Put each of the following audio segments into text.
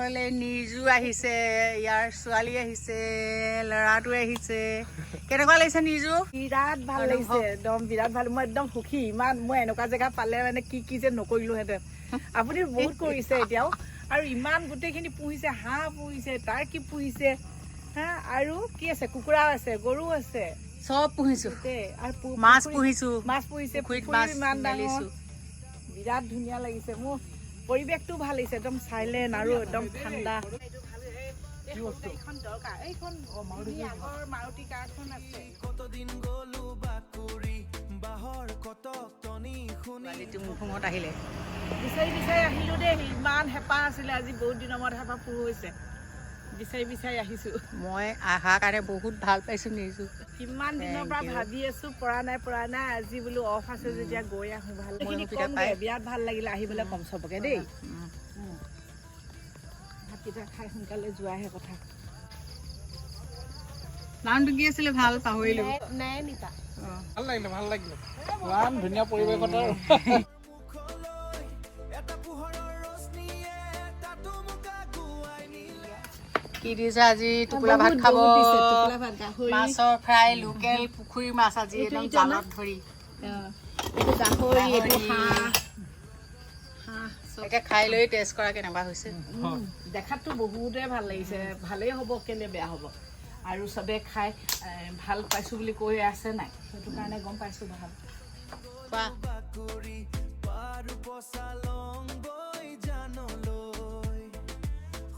ঘৰলৈ নিজু আহিছে, ইয়াৰ ছোৱালী আহিছে, ল'ৰাটোৱে আহিছে। কেনেকুৱা লাগিছে নিজু? বিৰাট ভাল লাগিছে, একদম বিৰাট ভাল। মই একদম সুখী, ইমান মই এনেকুৱা জেগা পালে মানে কি যে নকৰিলোহেঁতেন। আপুনি বহুত কৰিছে এতিয়াও, আৰু ইমান গোটেইখিনি পুহিছে, হাঁহ পুহিছে, টাৰ্কি পুহিছে, হা, আৰু কি আছে, কুকুৰা আছে, গৰু আছে, চব পুহিছো, আৰু মাছ পুহিছো, মাছ পুহিছে, পুখুৰী ইমান ডাঙৰ, বিৰাট ধুনীয়া লাগিছে। মোৰ পৰিৱেশটো ভাল লাগিছে, একদম চাইলেণ্ট আৰু একদম ঠাণ্ডা। মাৰুতি কাৰখন আছে। মুখত আহিলে বিচাৰি বিচাৰি আহিলো দেই, ইমান হেঁপাহ আছিলে, আজি বহুত দিনৰ মূৰত হেঁপাহ পুৰ হৈছে। বিচাৰি বিচাৰি আহিছো। মই আহাৰ কাৰণে বহুত ভাল পাইছো নিজু। কিমান দিনৰ পৰা ভাবি আছো, পৰা নাই আজি বোলো অফ আছে যেতিয়া গৈ আহো। ভাল বিৰাট ভাল লাগিলে আহিবলৈ কম চবকে দেই। ভাতকেইটা খাই সোনকালে যোৱাহে কথা। নামটো কি আছিলে? ভাল পাহৰিলো। নয়নিতা। ভাল লাগিলে ইমান ধুনীয়া পৰিৱেশত আৰু কি দিছে আজি? টোপোলা ভাত খাব, মাছৰ ফ্ৰাই, লোকেল পুখুৰীৰ মাছ আজি একদম জালত ধৰি। একে খাই লৈ টেষ্ট কৰা কেনেকুৱা হৈছে। দেখাততো বহুতে ভাল লাগিছে, ভালেই হ'ব, কেলে বেয়া হ'ব। আৰু চবে খাই ভাল পাইছো বুলি কৈ আছে নাই, সেইটো কাৰণে গম পাইছো ভাল।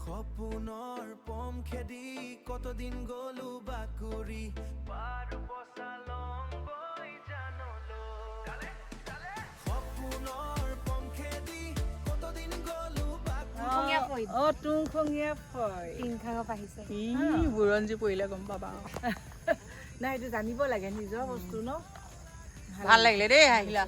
সপোনৰ পম খেদি কতদিন গলো বাকুৰি পাৰু পচালং গৈ জানলৈ সপোনৰ পম খেদি কতদিন গলো তুংখঙীয়া ফয় বুৰঞ্জী পৰিলে গম পাবা। নাই, এইটো জানিব লাগে, নিজৰ বস্তু ন। ভাল লাগিলে দেই আহিলা।